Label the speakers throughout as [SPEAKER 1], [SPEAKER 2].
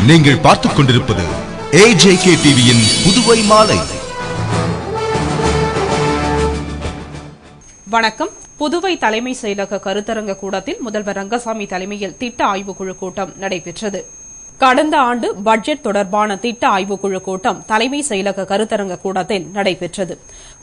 [SPEAKER 1] நீங்கள் பார்த்துக் கொண்டிருப்பது AJK டிவியின் புதுவை மாலை.
[SPEAKER 2] வணக்கம். புதுவை தலைமை செயலக கருத்தரங்க கூடத்தில் முதல்வர் ரங்கசாமி தலைமையில் திட்ட ஆய்வுக்குழு கூட்டம் நடைபெற்றது. கடந்த ஆண்டு பட்ஜெட் தொடர்பான திட்ட ஆய்வுக்குழு கூட்டம் தலைமை செயலக கருத்தரங்க கூடத்தில் நடைபெற்றது.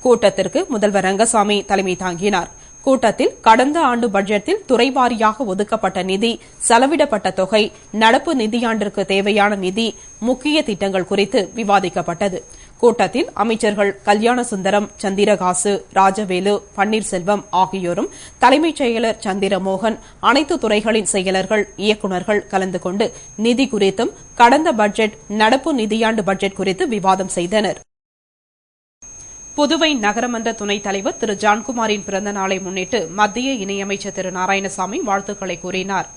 [SPEAKER 2] கூட்டத்திற்கு முதல்வர் ரங்கசாமி தலைமை தாங்கினார். கூட்டத்தில் கடந்த ஆண்டு பட்ஜெட்டில் துறைவாரியாக ஒதுக்கப்பட்ட நிதி, செலவிடப்பட்ட தொகை, நடப்பு நிதியாண்டிற்கு தேவையான நிதி, முக்கிய திட்டங்கள் குறித்து விவாதிக்கப்பட்டது. கூட்டத்தில் அமைச்சர்கள் கல்யாணசுந்தரம், சந்திரகாசு, ராஜவேலு, பன்னீர்செல்வம் ஆகியோரும் தலைமைச் செயலர் சந்திரமோகன், அனைத்து துறைகளின் செயலர்கள், இயக்குநர்கள் கலந்து கொண்டு நிதி குறித்தும் கடந்த பட்ஜெட், நடப்பு நிதியாண்டு பட்ஜெட் குறித்து விவாதம் செய்தனர். புதுவை நகரமன்ற துணைத் தலைவர் திரு ஜான்குமாரின் பிறந்த நாளை முன்னிட்டு மத்திய இணையமைச்சர் திரு நாராயணசாமி வாழ்த்துக்களை கூறினார்.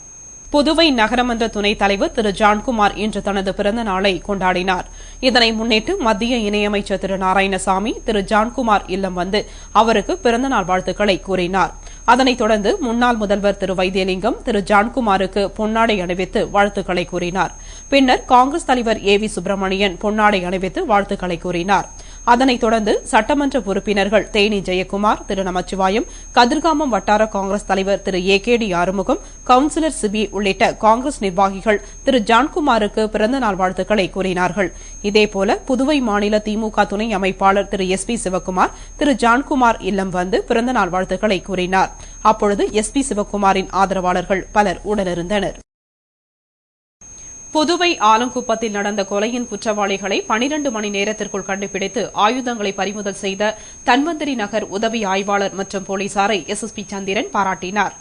[SPEAKER 2] புதுவை நகரமன்ற துணைத் தலைவர் திரு ஜான்குமார் இன்று தனது பிறந்த நாளை கொண்டாடினார். இதனை முன்னிட்டு மத்திய இணையமைச்சர் திரு நாராயணசாமி திரு ஜான்குமார் இல்லம் வந்து அவருக்கு பிறந்தநாள் வாழ்த்துக்களை கூறினார். அதனைத் தொடர்ந்து முன்னாள் முதல்வர் திரு வைத்தியலிங்கம் திரு ஜான்குமாருக்கு பொன்னாடை அணிவித்து வாழ்த்துக்களை கூறினார். பின்னர் காங்கிரஸ் தலைவர் ஏவி சுப்பிரமணியன் பொன்னாடை அணிவித்து வாழ்த்துக்களை கூறினார். அதனைத் தொடர்ந்து சட்டமன்ற உறுப்பினர்கள் தேனி ஜெயக்குமார், திரு நமச்சிவாயம், கதிர்காமம் வட்டார காங்கிரஸ் தலைவர் திரு AKD ஆறுமுகம், கவுன்சிலர் சிபி உள்ளிட்ட காங்கிரஸ் நிர்வாகிகள் திரு ஜான்குமாருக்கு பிறந்தநாள் வாழ்த்துக்களை கூறினார்கள். இதேபோல புதுவை மாநில திமுக துணை அமைப்பாளர் திரு SP சிவக்குமார் திரு ஜான்குமார் இல்லம் வந்து பிறந்தநாள் வாழ்த்துக்களை கூறினார். அப்பொழுது SP சிவக்குமாரின் ஆதரவாளர்கள் பலர் உடனிருந்தனர். புதுவை ஆலங்குப்பத்தில் நடந்த கொலையின் குற்றவாளிகளை 12 மணி நேரத்திற்குள் கண்டுபிடித்து ஆயுதங்களை பறிமுதல் செய்த தன்வந்திரி நகர் உதவி ஆய்வாளர் மற்றும் போலீசாரை SSP சந்திரன் பாராட்டினார்.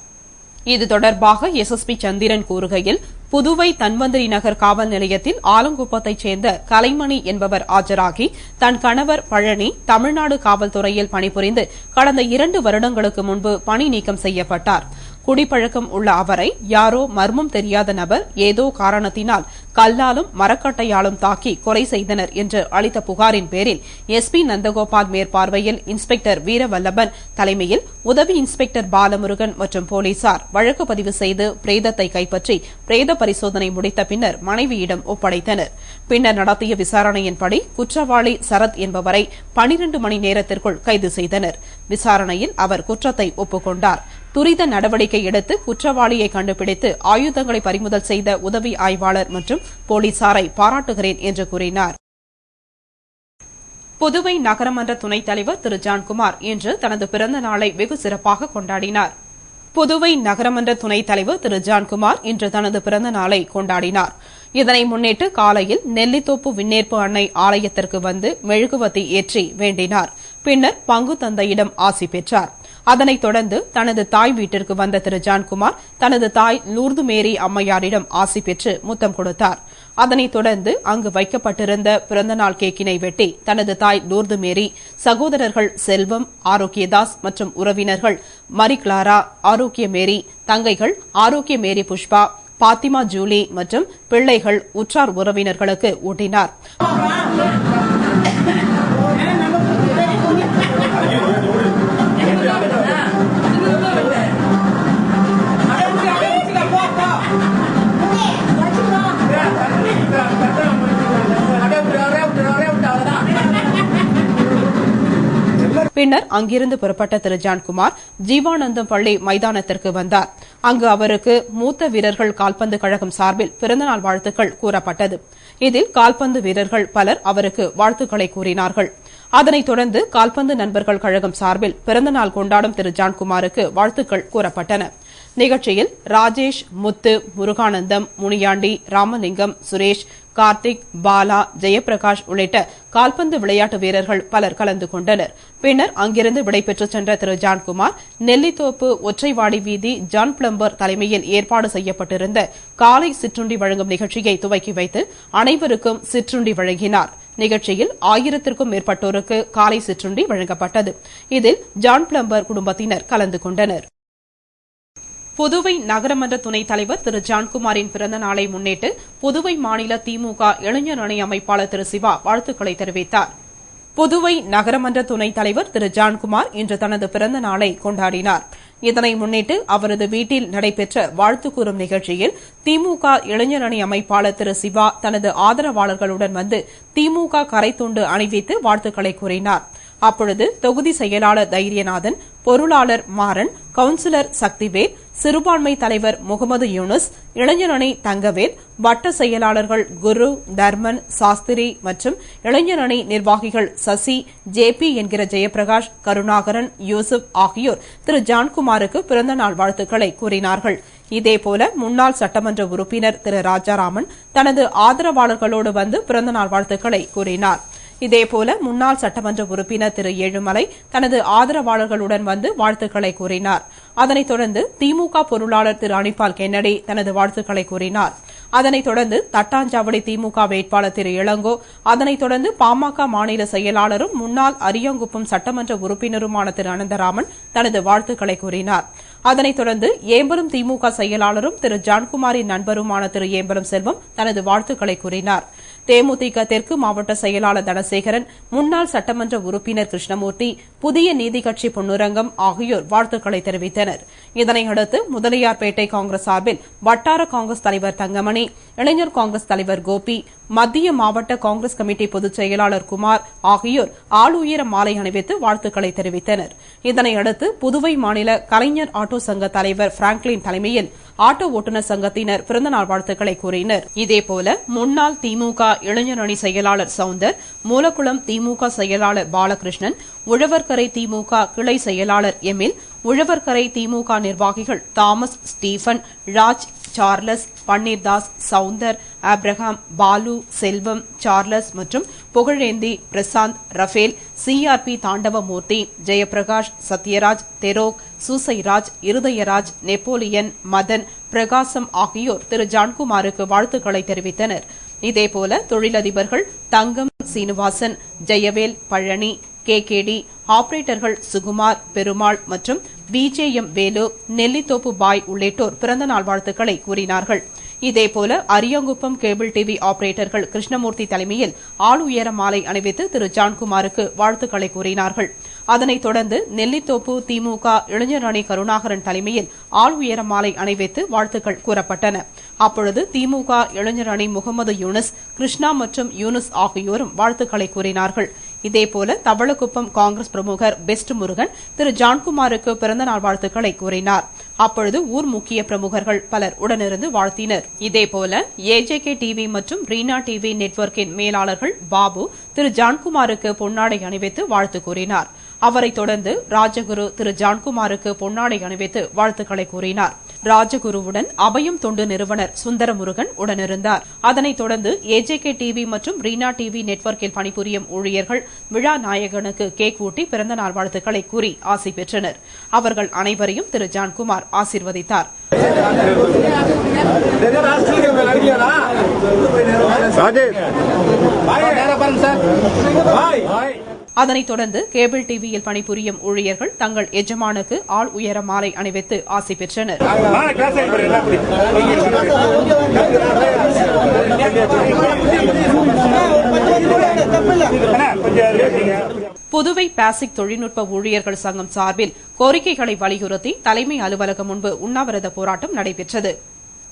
[SPEAKER 2] இது தொடர்பாக SSP சந்திரன் கூறுகையில், புதுவை தன்வந்திரி நகர் காவல் நிலையத்தில் ஆலங்குப்பத்தைச் சேர்ந்த கலைமணி என்பவர் ஆஜராகி தன் கணவர் பழனி தமிழ்நாடு காவல்துறையில் பணிபுரிந்து கடந்த 2 வருடங்களுக்கு முன்பு பணி நீக்கம் செய்யப்பட்டார். குடிப்பழக்கம் உள்ள அவரை யாரோ மர்மம் தெரியாத நபர் ஏதோ காரணத்தினால் கல்லாலும் மரக்கட்டையாலும் தாக்கி கொலை செய்தனர் என்று அளித்த புகாரின் பேரில் SP நந்தகோபால் மேற்பார்வையில் இன்ஸ்பெக்டர் வீரவல்லபன் தலைமையில் உதவி இன்ஸ்பெக்டர் பாலமுருகன் மற்றும் போலீசார் வழக்கு பதிவு செய்து பிரேதத்தை கைப்பற்றி பிரேத பரிசோதனை முடித்த பின்னர் மனைவியிடம் ஒப்படைத்தனர். பின்னர் நடத்திய விசாரணையின்படி குற்றவாளி சரத் என்பவரை 12 மணி நேரத்திற்குள் கைது செய்தனர். விசாரணையில் அவர் குற்றத்தை ஒப்புக்கொண்டார். துரித நடவடிக்கை எடுத்து குற்றவாளியை கண்டுபிடித்து ஆயுதங்களை பறிமுதல் செய்த உதவி ஆய்வாளர் மற்றும் போலீசாரை பாராட்டுகிறேன் என்று கூறினார். புதுவை நகரமன்ற துணைத் தலைவர் திரு ஜான்குமார் இன்று தனது பிறந்த நாளை வெகு சிறப்பாக கொண்டாடினார். புதுவை நகரமன்ற துணைத் தலைவர் திரு ஜான்குமார் இன்று தனது பிறந்த நாளை கொண்டாடினார். இதனை முன்னிட்டு காலையில் நெல்லித்தோப்பு விண்ணேற்பு அன்னை ஆலயத்திற்கு வந்து மெழுகுவத்தி ஏற்றி வேண்டினார். பின்னர் பங்கு தந்தையிடம் ஆசி பெற்றார். அதனைத் தொடர்ந்து தனது தாய் வீட்டிற்கு வந்த திரு ஜான்குமார் தனது தாய் லூர்து மேரி அம்மையாரிடம் ஆசி பெற்று முத்தம் கொடுத்தார். அதனைத் தொடர்ந்து அங்கு வைக்கப்பட்டிருந்த பிறந்தநாள் கேக்கினை வெட்டி தனது தாய் லூர்து மேரி, சகோதரர்கள் செல்வம், ஆரோக்கியதாஸ் மற்றும் உறவினர்கள் மரி கிளாரா, ஆரோக்கிய மேரி, தங்கைகள் ஆரோக்கிய மேரி புஷ்பா, பாத்திமா ஜூலி மற்றும் பிள்ளைகள் உற்றார் உறவினர்களுக்கு ஊட்டினார். பின்னர் அங்கிருந்து புறப்பட்ட திரு ஜான்குமார் ஜீவானந்தம் பள்ளி மைதானத்திற்கு வந்தார். அங்கு அவருக்கு மூத்த வீரர்கள் கால்பந்து கழகம் சார்பில் பிறந்தநாள் வாழ்த்துக்கள் கூறப்பட்டது. இதில் கால்பந்து வீரர்கள் பலர் அவருக்கு வாழ்த்துக்களை கூறினார்கள். அதனைத் தொடர்ந்து கால்பந்து நண்பர்கள் கழகம் சார்பில் பிறந்தநாள் கொண்டாடும் திரு ஜான்குமாருக்கு வாழ்த்துக்கள் கூறப்பட்டன. நிகழ்ச்சியில் ராஜேஷ், முத்து, முருகானந்தம், முனியாண்டி, ராமலிங்கம், சுரேஷ், கார்த்திக், பாலா, ஜெயபிரகாஷ் உள்ளிட்ட கால்பந்து விளையாட்டு வீரர்கள் பலர் கலந்து கொண்டனர். பின்னர் அங்கிருந்து விடைபெற்று சென்ற திரு ஜான்குமார் நெல்லித்தோப்பு ஒற்றைவாடி வீதி ஜான் பிளம்பர் தலைமையில் ஏற்பாடு செய்யப்பட்டிருந்த காலை சிற்றுண்டி வழங்கும் நிகழ்ச்சியை துவக்கி வைத்து அனைவருக்கும் சிற்றுண்டி வழங்கினார். நிகழ்ச்சியில் 1000க்கும் மேற்பட்டோருக்கு காலை சிற்றுண்டி வழங்கப்பட்டது. இதில் ஜான் பிளம்பர் குடும்பத்தினர் கலந்து கொண்டனர். புதுவை நகரமன்ற துணைத் தலைவர் திரு ஜான்குமாரின் பிறந்த நாளை முன்னிட்டு புதுவை மாநில திமுக இளைஞர் அணி அமைப்பாளர் திரு சிவா வாழ்த்துக்களை தெரிவித்தார். புதுவை நகரமன்ற துணைத் தலைவர் திரு ஜான்குமார் இன்று தனது பிறந்த நாளை கொண்டாடினார். இதனை முன்னிட்டு அவரது வீட்டில் நடைபெற்ற வாழ்த்து கூறும் நிகழ்ச்சியில் திமுக இளைஞர் அணி அமைப்பாளர் திரு சிவா தனது ஆதரவாளர்களுடன் வந்து திமுக கரைத்துண்டு அணிவித்து வாழ்த்துக்களை கூறினார். அப்பொழுது தொகுதி செயலாளர் தைரியநாதன், பொருளாளர் மாறன், கவுன்சிலர் சக்திவேல், சிறுபான்மை தலைவர் முகமது யூனுஸ், இளைஞர் அணி தங்கவேல், வட்ட செயலாளர்கள் குரு, தர்மன், சாஸ்திரி மற்றும் இளைஞர் அணி நிர்வாகிகள் சசி, ஜேபி என்கிற ஜெயபிரகாஷ், கருணாகரன், யூசுப் ஆகியோர் திரு ஜான்குமாருக்கு பிறந்தநாள் வாழ்த்துக்களை கூறினார்கள். இதேபோல முன்னாள் சட்டமன்ற உறுப்பினர் திரு ராஜாராமன் தனது ஆதரவாளர்களோடு வந்து பிறந்தநாள் வாழ்த்துக்களை கூறினார். இதேபோல முன்னாள் சட்டமன்ற உறுப்பினர் திரு ஏழுமலை தனது ஆதரவாளர்களுடன் வந்து வாழ்த்துக்களை கூறினார். அதனைத் தொடர்ந்து திமுக பொருளாளர் திரு அனிபால் கென்னடி தனது வாழ்த்துக்களை கூறினார். அதனைத் தொடர்ந்து தட்டாஞ்சாவடி திமுக வேட்பாளர் திரு இளங்கோ, அதனைத் தொடர்ந்து பாமக மாநில செயலாளரும் முன்னாள் அரியாங்குப்பம் சட்டமன்ற உறுப்பினருமான திரு அனந்தராமன் தனது வாழ்த்துக்களை கூறினார். அதனைத் தொடர்ந்து ஏம்பலம் திமுக செயலாளரும் திரு ஜான்குமாரின் நண்பருமான திரு ஏம்பலம் செல்வம் தனது வாழ்த்துக்களை கூறினார். தேமுதிக தெற்கு மாவட்ட செயலாளர் தனசேகரன், முன்னாள் சட்டமன்ற உறுப்பினர் கிருஷ்ணமூர்த்தி, புதிய நீதி கட்சி பொன்னுரங்கம் ஆகியோர் வாழ்த்துக்களை தெரிவித்தனர். இதனையடுத்து முதலியார்பேட்டை காங்கிரஸ் சார்பில் வட்டார காங்கிரஸ் தலைவர் தங்கமணி, இளைஞர் காங்கிரஸ் தலைவர் கோபி, மத்திய மாவட்ட காங்கிரஸ் கமிட்டி பொதுச் செயலாளர் குமார் ஆகியோர் ஆளுயர மாலை அணிவித்து வாழ்த்துக்களை தெரிவித்தனர். இதனையடுத்து புதுவை மாநில கலைஞர் ஆட்டோ சங்க தலைவர் பிராங்க்லின் தலைமையில் ஆட்டோ ஓட்டுநர் சங்கத்தினர் பிறந்தநாள் வாழ்த்துக்களை கூறினர். இதேபோல முன்னாள் திமுக இளைஞர் அணி செயலாளர் சவுந்தர், மூலக்குளம் திமுக செயலாளர் பாலகிருஷ்ணன், உழவர்கரை திமுக கிளை செயலாளர் எமில், உழவர்கரை திமுக நிர்வாகிகள் Thomas, Stephen, Raj, Charles, Panneerdas, Soundar, Abraham, Balu, Selvam, Charles மற்றும் புகழேந்தி, பிரசாந்த், ரஃபேல், சிஆர்பி தாண்டவமூர்த்தி, ஜெயபிரகாஷ், சத்யராஜ், தெரோக், சூசைராஜ், இருதயராஜ், நெப்போலியன், மதன், பிரகாசம் ஆகியோர் திரு ஜான்குமாருக்கு வாழ்த்துக்களை தெரிவித்தனர். இதேபோல தொழிலதிபர்கள் தங்கம், சீனிவாசன், ஜெயவேல், பழனி, கேகேடி, ஆபரேட்டர்கள் சுகுமார், பெருமாள் மற்றும் பிஜேஎம் வேலு, நெல்லித்தோப்பு பாய் உள்ளிட்டோர் பிறந்தநாள் வாழ்த்துக்களை கூறினார்கள். இதேபோல அரியாங்குப்பம் கேபிள் டிவி ஆபரேட்டர்கள் கிருஷ்ணமூர்த்தி தலைமையில் ஆளுயர மாலை அணிவித்து திரு ஜான்குமாருக்கு வாழ்த்துக்களை கூறினார்கள். அதனைத் தொடர்ந்து நெல்லித்தோப்பு திமுக இளைஞர் அணி கருணாகரன் தலைமையில் ஆளுயர மாலை அணிவித்து வாழ்த்துக்கள் கூறப்பட்டன. அப்பொழுது திமுக இளைஞர் அணி முகமது யூனுஸ், கிருஷ்ணா மற்றும் யூனுஸ் ஆகியோரும் வாழ்த்துக்களை கூறினார்கள். இதேபோல தவளக்குப்பம் காங்கிரஸ் பிரமுகர் பெஸ்ட் முருகன் திரு ஜான்குமாருக்கு பிறந்தநாள் வாழ்த்துக்களை கூறினார். அப்பொழுது ஊர் முக்கிய பிரமுகர்கள் பலர் உடனிருந்து வாழ்த்தினர். இதேபோல ஏஜேகே டிவி மற்றும் ரீனா டிவி நெட்வொர்க்கின் மேலாளர்கள் பாபு திரு ஜான்குமாருக்கு பொன்னாடை அணிவித்து வாழ்த்து கூறினார். அவரைத் தொடர்ந்து ராஜகுரு திரு ஜான்குமாருக்கு பொன்னாடை அணிவித்து வாழ்த்துக்களை கூறினார். ராஜகுருவுடன் அபயம் தொண்டு நிறுவனர் சுந்தரமுருகன் உடனிருந்தார். அதனைத் தொடர்ந்து ஏஜேகே டிவி மற்றும் ரீனா டிவி நெட்வொர்க்கில் பணிபுரியும் ஊழியர்கள் விழா நாயகனுக்கு கேக் ஊட்டி பிறந்தநாள் வாழ்த்துக்களை கூறி ஆசி பெற்றனர். அவர்கள் அனைவரையும் திரு ஜான்குமார் ஆசீர்வதித்தார். அதனைத் தொடர்ந்து கேபிள் டிவியில் பணிபுரியும் ஊழியர்கள் தங்கள் எஜமானுக்கு ஆள் உயர மாலை அணிவித்து ஆசி பெற்றனர். புதுவை பாசிக் தொழில்நுட்ப ஊழியர்கள் சங்கம் சார்பில் கோரிக்கைகளை வலியுறுத்தி தலைமை அலுவலகம் முன்பு உண்ணாவிரத போராட்டம் நடைபெற்றது.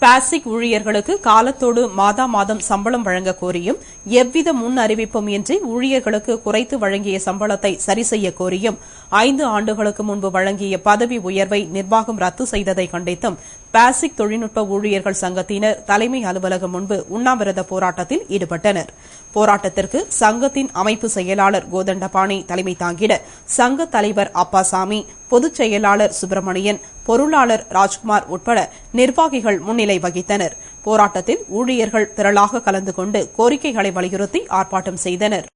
[SPEAKER 2] பாசிக் ஊழியர்களுக்கு காலத்தோடு மாதா மாதம் சம்பளம் வழங்க கோரியும், எவ்வித முன் அறிவிப்பும் இன்றி ஊழியர்களுக்கு குறைத்து வழங்கிய சம்பளத்தை சரி செய்ய கோரியும், 5 ஆண்டுகளுக்கு முன்பு வழங்கிய பதவி உயர்வை நிர்வாகம் ரத்து செய்ததை கண்டித்தும் பாசிக் தொழில்நுட்ப ஊழியர்கள் சங்கத்தினர் தலைமை அலுவலகம் முன்பு உண்ணாவிரத போராட்டத்தில் ஈடுபட்டனர். போராட்டத்திற்கு சங்கத்தின் அமைப்பு செயலாளர் கோதண்டபாணி தலைமை தாங்கிட சங்க தலைவர் அப்பாசாமி, பொதுச் செயலாளர் சுப்பிரமணியன், பொருளாளர் ராஜ்குமார் உட்பட நிர்வாகிகள் முன்னிலை வகித்தனர். போராட்டத்தில் ஊழியர்கள் திரளாக கலந்து கொண்டு கோரிக்கைகளை வலியுறுத்தி ஆர்ப்பாட்டம் செய்தனர்.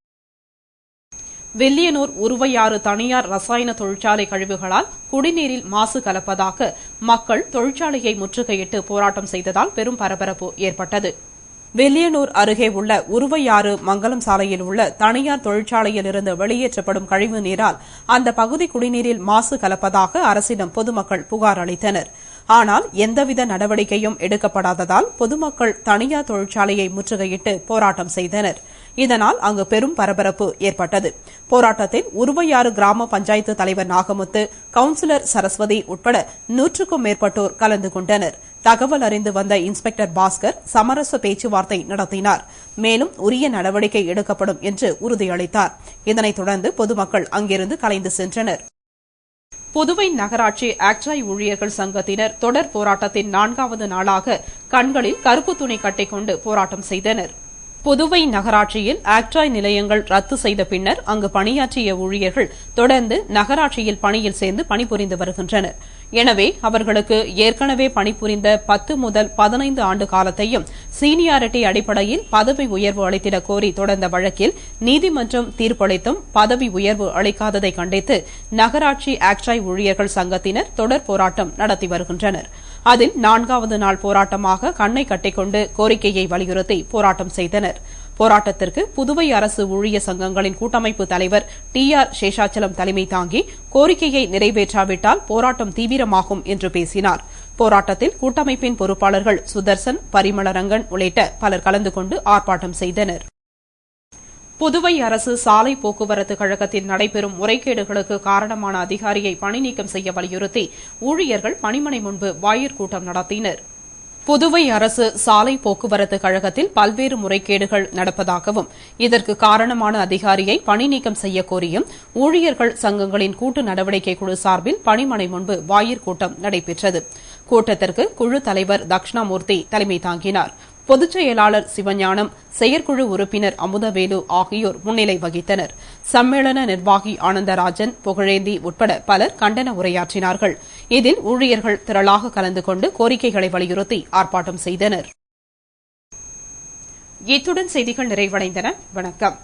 [SPEAKER 2] வில்லியனூர் உருவையாறு தனியார் ரசாயன தொழிற்சாலை கழிவுகளால் குடிநீரில் மாசு கலப்பதாக மக்கள் தொழிற்சாலையை முற்றுகையிட்டு போராட்டம் செய்ததால் பெரும் பரபரப்பு ஏற்பட்டது. வில்லியனூர் அருகே உள்ள உருவையாறு மங்கலம் சாலையில் உள்ள தனியார் தொழிற்சாலையில் இருந்து வெளியேற்றப்படும் கழிவு நீரால் அந்த பகுதி குடிநீரில் மாசு கலப்பதாக அரசிடம் பொதுமக்கள் புகார் அளித்தனர். ஆனால் எந்தவித நடவடிக்கையும் எடுக்கப்படாததால் பொதுமக்கள் தனியார் தொழிற்சாலையை முற்றுகையிட்டு போராட்டம் செய்தனர். இதனால் அங்கு பெரும் பரபரப்பு ஏற்பட்டது. போராட்டத்தில் உருவையாறு கிராம பஞ்சாயத்து தலைவர் நாகமுத்து, கவுன்சிலர் சரஸ்வதி உட்பட 100க்கும் மேற்பட்டோர் கலந்து கொண்டனர். தகவல் அறிந்து வந்த இன்ஸ்பெக்டர் பாஸ்கர் சமரச பேச்சுவார்த்தை நடத்தினார். மேலும் உரிய நடவடிக்கை எடுக்கப்படும் என்று உறுதியளித்தார். இதனைத் தொடர்ந்து பொதுமக்கள் அங்கிருந்து கலைந்து சென்றனர். புதுவை நகராட்சி ஆக்ட்ராய் ஊழியர்கள் சங்கத்தினர் தொடர் போராட்டத்தின் 4வது நாளாக கண்களில் கருப்பு துணி கட்டிக்கொண்டு போராட்டம் செய்தனர். புதுவை நகராட்சியில் ஆக்ட்ராய் நிலையங்கள் ரத்து செய்த பின்னர் அங்கு பணியாற்றிய ஊழியர்கள் தொடர்ந்து நகராட்சியில் பணியில் சேர்ந்து பணிபுரிந்து வருகின்றனர். எனவே அவர்களுக்கு ஏற்கனவே பணிபுரிந்த 10 முதல் 15 ஆண்டு காலத்தையும் சீனியாரிட்டி அடிப்படையில் பதவி உயர்வு அளித்திடக் கோரி தொடர்ந்த வழக்கில் நீதிமன்றம் தீர்ப்பளித்தும் பதவி உயர்வு அளிக்காததை கண்டித்து நகராட்சி ஆக்ட்ராய் ஊழியர்கள் சங்கத்தினர் தொடர் போராட்டம் நடத்தி வருகின்றனர். அதில் 4வது நாள் போராட்டமாக கண்ணை கட்டிக்கொண்டு கோரிக்கையை வலியுறுத்தி போராட்டம் செய்தனர். போராட்டத்திற்கு புதுவை அரசு ஊழியர் சங்கங்களின் கூட்டமைப்பு தலைவர் TR சேஷாச்சலம் தலைமை தாங்கி கோரிக்கையை நிறைவேற்றாவிட்டால் போராட்டம் தீவிரமாகும் என்று பேசினார். போராட்டத்தில் கூட்டமைப்பின் பொறுப்பாளர்கள் சுதர்சன், பரிமளரங்கன் உள்ளிட்ட பலர் கலந்து கொண்டு ஆர்ப்பாட்டம் செய்தனர். புதுவை அரசு சாலை போக்குவரத்து கழகத்தில் நடைபெறும் முறைகேடுகளுக்கு காரணமான அதிகாரியை பணிநீக்கம் செய்ய வலியுறுத்தி ஊழியர்கள் பணிமனை முன்பு வாயிற் கூட்டம் நடத்தினர். புதுவை அரசு சாலை போக்குவரத்து கழகத்தில் பல்வேறு முறைகேடுகள் நடப்பதாகவும் இதற்கு காரணமான அதிகாரியை பணிநீக்கம் செய்ய கோரியும் ஊழியர்கள் சங்கங்களின் கூட்டு நடவடிக்கை குழு சார்பில் பணிமனை முன்பு வாயிற் கூட்டம் நடைபெற்றது. கூட்டத்திற்கு குழு தலைவர் தட்சிணாமூர்த்தி தலைமை தாங்கினார். பொதுச் செயலாளர் சிவஞானம், செயற்குழு உறுப்பினர் அமுதவேலு ஆகியோர் முன்னிலை வகித்தனர். சம்மேளன நிர்வாகி ஆனந்தராஜன், புகழேந்தி உட்பட பலர் கண்டன உரையாற்றினார்கள். இதில் ஊழியர்கள் திரளாக கலந்து கொண்டு கோரிக்கைகளை வலியுறுத்தி ஆர்ப்பாட்டம் செய்தனர். இத்துடன் செய்திகள் நிறைவடைந்தன. வணக்கம்.